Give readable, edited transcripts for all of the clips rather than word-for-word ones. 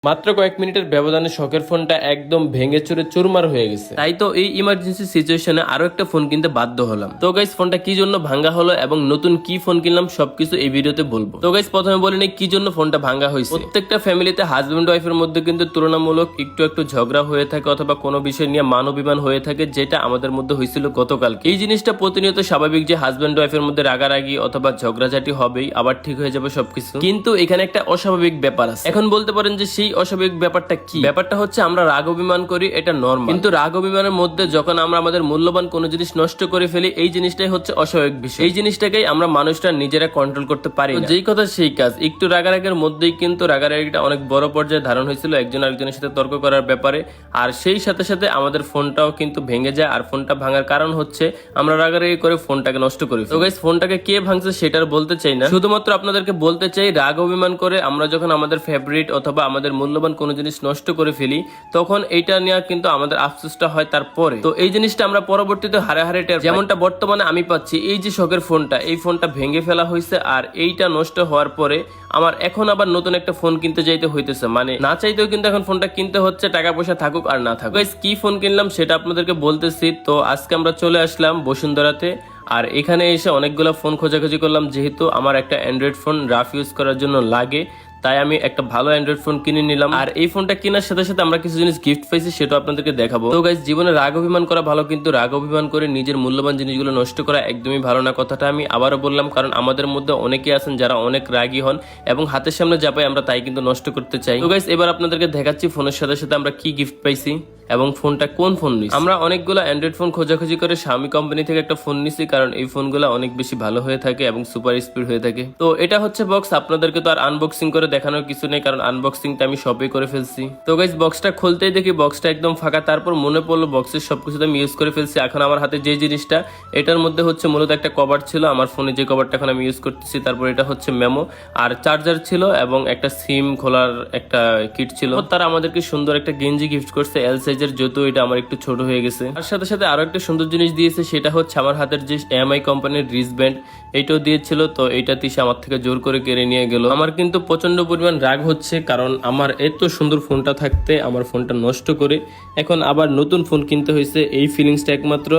মাত্র কয়েক মিনিটের ব্যবধানে শখের ফোনটা একদম ভেঙে চুরে চুরমার হয়ে গেছে। তাই তো এই ইমার্জেন্সি সিচুয়েশনে আরো একটা ফোন কিনতে বাধ্য হলাম। তো গাইস ফোনটা কি জন্য ভাঙা হলো এবং নতুন কি ফোন কিনলাম সবকিছু এই ভিডিওতে বলবো। তো গাইস প্রথমে বলে নেই কি জন্য ফোনটা ভাঙা হয়েছে। প্রত্যেকটা ফ্যামিলিতে হাজবেন্ড ওয়াইফের মধ্যে কিন্তু তুলনামূলক একটু ঝগড়া হয়ে থাকে অথবা কোনো বিষয় নিয়ে মান অভিমান হয়ে থাকে, যেটা আমাদের মধ্যে হয়েছিল গতকাল। এই জিনিসটা প্রতিনিয়ত স্বাভাবিক যে হাজবেন্ড ওয়াইফের মধ্যে রাগারাগি অথবা ঝগড়াঝাটি হবেই, আবার ঠিক হয়ে যাবে সবকিছু। কিন্তু এখানে একটা অস্বাভাবিক ব্যাপার আছে। এখন বলতে পারেন যে সেই অস্বাভাবিক ব্যাপারটা কি? ব্যাপারটা হচ্ছে আমরা রাগ অভিমান করি, এটা নরমাল, কিন্তু রাগ অভিমানের মধ্যে যখন আমরা আমাদের মূল্যবান কোনো জিনিস নষ্ট করে ফেলি, এই জিনিসটাই হচ্ছে অস্বাভাবিক বিষয়। এই জিনিসটাকেই আমরা মানুষরা নিজেরা কন্ট্রোল করতে পারি না। যেই কথা সেই কাজ। একটু রাগারাগের মধ্যেই কিন্তু রাগারাগিটা অনেক বড় পর্যায়ে ধারণ হয়েছিল একজন আরেকজনের সাথে তর্ক করার ব্যাপারে, আর সেই সাথে সাথে আমাদের ফোনটাও কিন্তু ভেঙে যায়। আর ফোনটা ভাঙার কারণ হচ্ছে আমরা রাগারাগি করে ফোনটাকে নষ্ট করি। তো গাইস ফোনটাকে কে ভাঙছে সেটার বলতে চাই না, শুধুমাত্র আপনাদেরকে বলতে চাই রাগ অভিমান করে আমরা যখন আমাদের ফেভারিট অথবা আমাদের মূল্যবান কোনো জিনিস নষ্ট করে ফেলি, তখন এইটা নিয়ে কিন্তু আমাদের আফসোসটা হয় তারপরে। তো এই জিনিসটা আমরা পরবর্তীতে হারে টের পাই। যেমনটা বর্তমানে আমি পাচ্ছি, এই যে শখের ফোনটা, এই ফোনটা ভেঙে ফেলা হয়েছে আর এইটা নষ্ট হওয়ার পরে আমার এখন আবার নতুন একটা ফোন কিনতে যাইতে হইতেছে। মানে না চাইতেও কিন্তু এখন ফোনটা কিনতে হচ্ছে, টাকা পয়সা থাকুক আর না থাকুক। গাইস কি ফোন কিনলাম সেটা আপনাদেরকে বলতেছি। তো আজকে আমরা চলে আসলাম বসুন্ধরাতে, আর এখানে এসে অনেকগুলো ফোন খোঁজাখুঁজি করলাম। যেহেতু আমার একটা অ্যান্ড্রয়েড ফোন রাফ ইউজ করার জন্য লাগে, তাই আমি একটা ভালো অ্যান্ড্রয়েড ফোন কিনে নিলাম। আর এই ফোনটা কেনার সাথে সাথে আমরা কিছু জিনিস গিফট পাইছি, সেটা আপনাদেরকে দেখাবো। তো গাইস জীবনে রাগ অভিমান করা ভালো, কিন্তু রাগ অভিমান করে নিজের মূল্যবান জিনিসগুলো নষ্ট করা একদমই ভালো না। কথাটা আমি আবারও বললাম, কারণ আমাদের মধ্যে অনেকেই আছেন যারা অনেক রাগী হন এবং হাতের সামনে যা পাই আমরা তাই কিন্তু নষ্ট করতে চাই। তো গাইস এবার আপনাদেরকে দেখাচ্ছি ফোনের সাথে সাথে আমরা কি গিফট পাইছি এবং ফোনটা কোন ফোন নিছি। আমরা অনেকগুলো অ্যান্ড্রয়েড ফোন খোঁজাখুঁজি করে Xiaomi কোম্পানি থেকে একটা ফোন নিছি, কারণ এই ফোনগুলো অনেক বেশি ভালো হয়ে থাকে এবং সুপার স্পিড হয়ে থাকে। তো এটা হচ্ছে বক্স, আপনাদেরকে তো আর আনবক্সিং করে দেখানোর কিছু নেই, কারণ আনবক্সিংটা আমি শপে করে ফেলছি। তো গাইস বক্সটা খুলতেই দেখি বক্সটা একদম ফাঁকা। তারপর মনে পড়লো বক্সের সবকিছু আমি ইউজ করে ফেলছি। এখন আমার হাতে যে জিনিসটা, এটার মধ্যে হচ্ছে মূলত একটা কভার ছিল, আমার ফোনে যে কভারটা এখন আমি ইউজ করতেছি। তারপর এটা হচ্ছে মেমো আর চার্জার ছিল এবং একটা সিম খোলার একটা কিট ছিল। তারা আমাদেরকে সুন্দর একটা গেঞ্জি গিফট করছে এল সাইজের, যেহেতু এটা আমার একটু ছোট হয়ে গেছে। আর সাথে সাথে আরো একটা সুন্দর জিনিস দিয়েছে, সেটা হচ্ছে আমার হাতের যে এমআই কোম্পানির রিস্টব্যান্ড, এইটাও দিয়েছিল। তো এইটা তিসা আমার থেকে জোর করে কেড়ে নিয়ে গেল। আমার কিন্তু প্রচন্ড পরিমাণ রাগ হচ্ছে, কারণ আমার এত সুন্দর ফোনটা থাকতে আমার ফোনটা নষ্ট করে এখন আবার নতুন ফোন কিনতে হয়েছে। এই ফিলিংসটা একমাত্র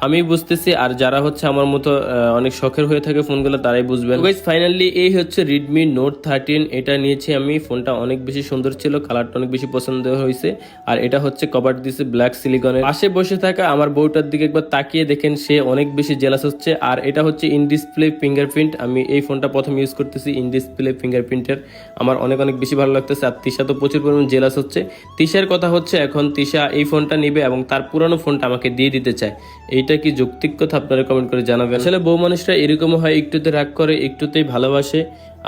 আমি বুঝতেছি, আর যারা হচ্ছে আমার মতো অনেক শখের হয়ে থাকে ফোনগুলো তারাই বুঝবেন। গাইস ফাইনালি এই হচ্ছে Redmi Note 13, এটা নিয়েছি আমি। ফোনটা অনেক বেশি সুন্দর ছিল, কালারটা অনেক বেশি পছন্দ হয়েছে। আর এটা হচ্ছে কভার দিয়েছে ব্ল্যাক সিলিকনের। পাশে বসে থাকা আমার বউটার দিকে একবার তাকিয়ে দেখেন, সে অনেক বেশি জেলাস হচ্ছে। আর এটা হচ্ছে ইন ডিসপ্লে ফিঙ্গারপ্রিন্ট। আমি এই ফোনটা প্রথম ইউজ করতেছি ইন ডিসপ্লে ফিঙ্গারপ্রিন্টের, আমার অনেক বেশি ভালো লাগতেছে। আর তিশা তো প্রচুর পরিমাণ জেলাস হচ্ছে। তিশার কথা হচ্ছে এখন তিশা এই ফোনটা নিবে এবং তার পুরানো ফোনটা আমাকে দিয়ে দিতে চায়। এইটা কি যৌক্তিক কথা? আপনারা কমেন্ট করে জানাবেন। আসলে বউ মানুষরা এরকম হয়, একটুতে রাগ করে, একটুতেই ভালোবাসে,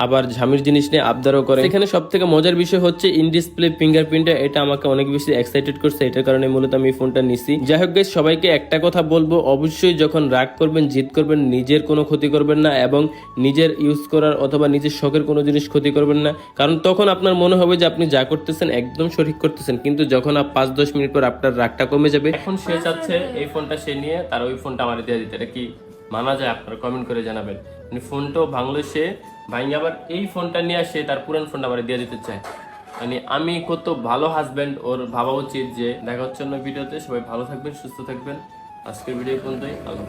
আবার ঝামির জিনিস নিয়ে আবদারও করে। এখানে সব থেকে মজার বিষয় হচ্ছে ইন ডিসপ্লে ফিঙ্গারপ্রিন্ট, এটা আমাকে অনেক বেশি এক্সাইটেড করছে, এটার কারণে মূলত আমি এই ফোনটা নিছি। যাই হোক গাইস, সবাইকে একটা কথা বলবো, অবশ্যই যখন রাগ করবেন, জিদ করবেন, নিজের কোনো ক্ষতি করবেন না এবং নিজের ইউজ করার অথবা নিজের শখের কোনো জিনিস ক্ষতি করবেন না, কারণ তখন আপনার মনে হবে যে আপনি যা করতেছেন একদম সঠিক করতেছেন, কিন্তু যখন 5-10 মিনিট পর আপনার রাগটা কমে যাবে। এখন সে চাচ্ছে এই ফোনটা সে নিয়ে তার ওই ফোনটা আমার দিয়ে দিতে, এটা কি মানা যায়? আপনারা কমেন্ট করে জানাবেন। ফোনটাও ভাঙলো সে, ভাঙে আবার এই ফোনটা নিয়ে আসে তার পুরান ফোনটা আমার দিয়ে দিতে চায়। মানে আমি কত ভালো হাজব্যান্ড, ওর ভাবা উচিত। যে দেখা হচ্ছে অন্য ভিডিওতে। সবাই ভালো থাকবেন, সুস্থ থাকবেন। আজকের ভিডিও পর্যন্তই। আল্লাহ।